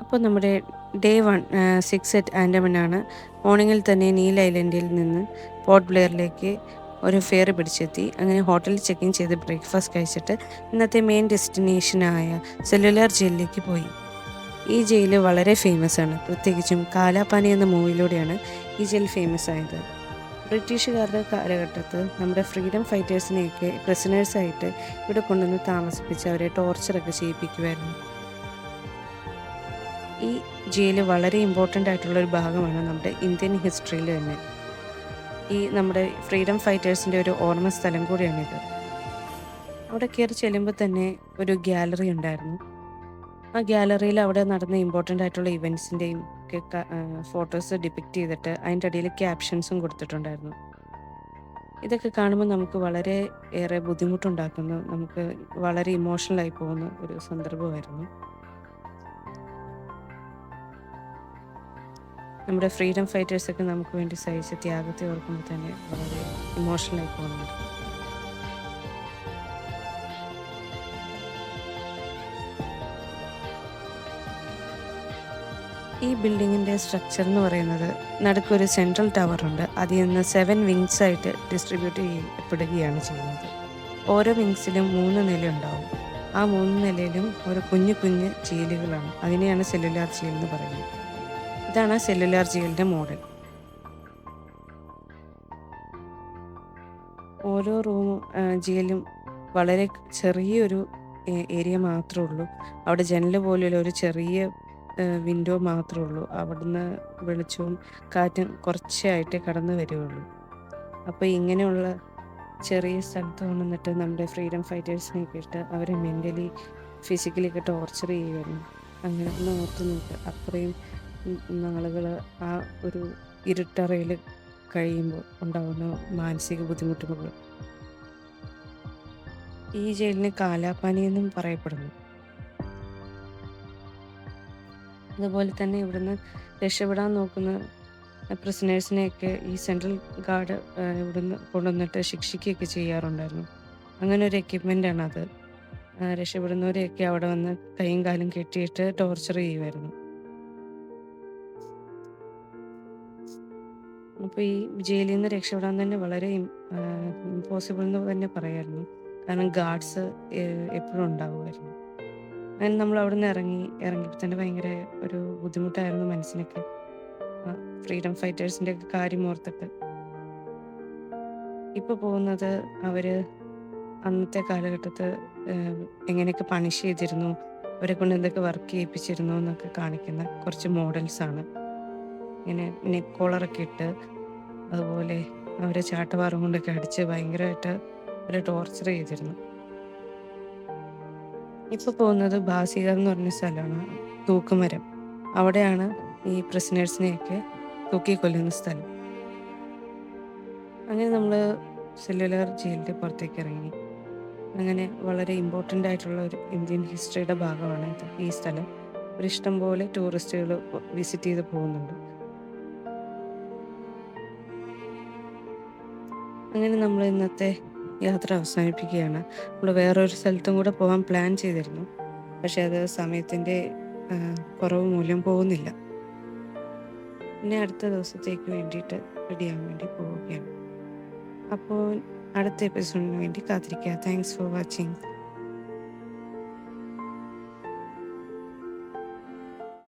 അപ്പോൾ നമ്മുടെ day 6 at ആൻഡമാനാണ്. മോർണിംഗിൽ തന്നെ നീൽ ഐലൻഡിൽ നിന്ന് പോർട്ട് ബ്ലെയറിലേക്ക് ഒരു ഫെയർ പിടിച്ചെത്തി. അങ്ങനെ ഹോട്ടലിൽ ചെക്ക് ഇൻ ചെയ്ത് ബ്രേക്ക്ഫാസ്റ്റ് കഴിച്ചിട്ട് ഇന്നത്തെ മെയിൻ ഡെസ്റ്റിനേഷനായ സെല്ലുലാർ ജയിലിലേക്ക് പോയി. ഈ ജയിൽ വളരെ ഫേമസ് ആണ്. പ്രത്യേകിച്ചും കാലാപാനി എന്ന മൂവിയിലൂടെയാണ് ഈ ജയിൽ ഫേമസ് ആയത്. ബ്രിട്ടീഷുകാരുടെ കാലഘട്ടത്ത് നമ്മുടെ ഫ്രീഡം ഫൈറ്റേഴ്സിനെയൊക്കെ പ്രിസണേഴ്സായിട്ട് ഇവിടെ കൊണ്ടുവന്ന് താമസിപ്പിച്ച് അവരെ ടോർച്ചറൊക്കെ ചെയ്യിപ്പിക്കുമായിരുന്നു. ഈ ജയിൽ വളരെ ഇമ്പോർട്ടൻ്റ് ആയിട്ടുള്ളൊരു ഭാഗമാണ് നമ്മുടെ ഇന്ത്യൻ ഹിസ്റ്ററിയിൽ തന്നെ. ഈ നമ്മുടെ ഫ്രീഡം ഫൈറ്റേഴ്സിൻ്റെ ഒരു ഓർമ്മ സ്ഥലം കൂടിയാണിത്. അവിടെ കയറി ചെല്ലുമ്പോൾ തന്നെ ഒരു ഗാലറി ഉണ്ടായിരുന്നു. ആ ഗാലറിയിൽ അവിടെ നടന്ന ഇമ്പോർട്ടൻ്റ് ആയിട്ടുള്ള ഇവൻറ്റ്സിൻ്റെയും ഒക്കെ ഫോട്ടോസ് ഡിപ്പിക്റ്റ് ചെയ്തിട്ട് അതിൻ്റെ അടിയിൽ ക്യാപ്ഷൻസും കൊടുത്തിട്ടുണ്ടായിരുന്നു. ഇതൊക്കെ കാണുമ്പോൾ നമുക്ക് വളരെ ഏറെ ബുദ്ധിമുട്ടുണ്ടാക്കുന്നു, നമുക്ക് വളരെ ഇമോഷണലായി പോകുന്ന ഒരു സന്ദർഭമായിരുന്നു. നമ്മുടെ ഫ്രീഡം ഫൈറ്റേഴ്സൊക്കെ നമുക്ക് വേണ്ടി സഹിച്ച ത്യാഗത്തെ ഓർക്കുമ്പോൾ തന്നെ വളരെ ഇമോഷണലായി പോകുന്നുണ്ട്. ഈ ബിൽഡിങ്ങിൻ്റെ സ്ട്രക്ചർ എന്ന് പറയുന്നത് നടുക്കൊരു സെൻട്രൽ ടവറുണ്ട്. അതിൽ നിന്ന് 7 വിങ്സ് ആയിട്ട് ഡിസ്ട്രിബ്യൂട്ട് ചെയ്യപ്പെടുകയാണ് ചെയ്യുന്നത്. ഓരോ വിങ്സിലും 3 നില ഉണ്ടാവും. ആ 3 നിലയിലും ഒരു കുഞ്ഞു കുഞ്ഞ് ജയിലുകളാണ്. അതിനെയാണ് സെല്ലുലാർ ജയിൽ എന്ന് പറയുന്നത്. ഇതാണ് സെല്ലുലാർ ജയിലിൻ്റെ മോഡൽ. ഓരോ ജയിലും വളരെ ചെറിയൊരു ഏരിയ മാത്രമേ ഉള്ളൂ. അവിടെ ജനൽ പോലുള്ള ഒരു ചെറിയ വിൻഡോ മാത്രമേ ഉള്ളൂ. അവിടുന്ന് വെളിച്ചവും കാറ്റും കുറച്ചായിട്ടേ കടന്നു വരികയുള്ളൂ. അപ്പോൾ ഇങ്ങനെയുള്ള ചെറിയ സ്ഥലത്ത് കൊണ്ടുവന്നിട്ട് നമ്മുടെ ഫ്രീഡം ഫൈറ്റേഴ്സിനെയൊക്കെ ഇട്ട് അവരെ മെൻ്റലി ഫിസിക്കലിയൊക്കെ ടോർച്ചർ ചെയ്യുമായിരുന്നു. അങ്ങനെ ഒന്ന് ഓർത്ത് നോക്കുക, അത്രയും നാളുകൾ ആ ഒരു ഇരുട്ടറയിൽ കഴിയുമ്പോൾ ഉണ്ടാകുന്ന മാനസിക ബുദ്ധിമുട്ടുകൾ. ഈ ജയിലിന് കാലാപാനി എന്നും പറയപ്പെടുന്നു. അതുപോലെ തന്നെ ഇവിടുന്ന് രക്ഷപ്പെടാൻ നോക്കുന്ന പ്രിസണേഴ്സിനെയൊക്കെ ഈ സെൻട്രൽ ഗാർഡ് ഇവിടുന്ന് കൊണ്ടുവന്നിട്ട് ശിക്ഷിക്കുകയൊക്കെ ചെയ്യാറുണ്ടായിരുന്നു. അങ്ങനെ ഒരു എക്യുപ്മെൻ്റാണ് അത്. രക്ഷപ്പെടുന്നവരെയൊക്കെ അവിടെ വന്ന് കൈയും കാലും കെട്ടിയിട്ട് ടോർച്ചർ ചെയ്യുമായിരുന്നു. അപ്പോൾ ഈ ജയിലിൽ നിന്ന് രക്ഷപ്പെടാൻ തന്നെ വളരെ ഇമ്പോസിബിൾ എന്ന് തന്നെ പറയായിരുന്നു. കാരണം ഗാർഡ്സ് എപ്പോഴും ഉണ്ടാവുമായിരുന്നു. അങ്ങനെ നമ്മൾ അവിടെ നിന്ന് ഇറങ്ങിയപ്പോൾ തന്നെ ഭയങ്കര ഒരു ബുദ്ധിമുട്ടായിരുന്നു മനസ്സിനൊക്കെ. ഫ്രീഡം ഫൈറ്റേഴ്സിൻ്റെ ഒക്കെ കാര്യം ഓർത്തിട്ട്. ഇപ്പോൾ പോകുന്നത് അവർ അന്നത്തെ കാലഘട്ടത്ത് എങ്ങനെയൊക്കെ പണിഷ് ചെയ്തിരുന്നു, അവരെ കൊണ്ട് എന്തൊക്കെ വർക്ക് ചെയ്യിപ്പിച്ചിരുന്നു എന്നൊക്കെ കാണിക്കുന്ന കുറച്ച് മോഡൽസാണ്. ഇങ്ങനെ നെക്ക് കോളറൊക്കെ ഇട്ട് അതുപോലെ അവരെ ചാട്ടവാറും കൊണ്ടൊക്കെ അടിച്ച് ഭയങ്കരമായിട്ട് അവരെ ടോർച്ചർ ചെയ്തിരുന്നു. ഇപ്പോൾ പോകുന്നത് ബാസിഗർ എന്ന് പറഞ്ഞ സ്ഥലമാണ്, തൂക്കുമരം. അവിടെയാണ് ഈ പ്രിസണേഴ്സിനെയൊക്കെ തൂക്കിക്കൊല്ലുന്ന സ്ഥലം. അങ്ങനെ നമ്മൾ സെല്ലുലാർ ജയിലിൻ്റെ പുറത്തേക്ക് ഇറങ്ങി. അങ്ങനെ വളരെ ഇമ്പോർട്ടൻ്റ് ആയിട്ടുള്ള ഒരു ഇന്ത്യൻ ഹിസ്റ്ററിയുടെ ഭാഗമാണ് ഈ സ്ഥലം. ഒരിഷ്ടം പോലെ ടൂറിസ്റ്റുകൾ വിസിറ്റ് ചെയ്ത് പോകുന്നുണ്ട്. അങ്ങനെ നമ്മൾ ഇന്നത്തെ യാത്ര അവസാനിപ്പിക്കുകയാണ്. നമ്മൾ വേറൊരു സ്ഥലത്തും കൂടെ പോകാൻ പ്ലാൻ ചെയ്തിരുന്നു, പക്ഷെ അത് സമയത്തിൻ്റെ കുറവ് മൂലം പോകുന്നില്ല. പിന്നെ അടുത്ത ദിവസത്തേക്ക് വേണ്ടിയിട്ട് റെഡിയാകാൻ വേണ്ടി പോവുകയാണ്. അപ്പോൾ അടുത്ത എപ്പിസോഡിന് വേണ്ടി കാത്തിരിക്കുക. Thanks for watching.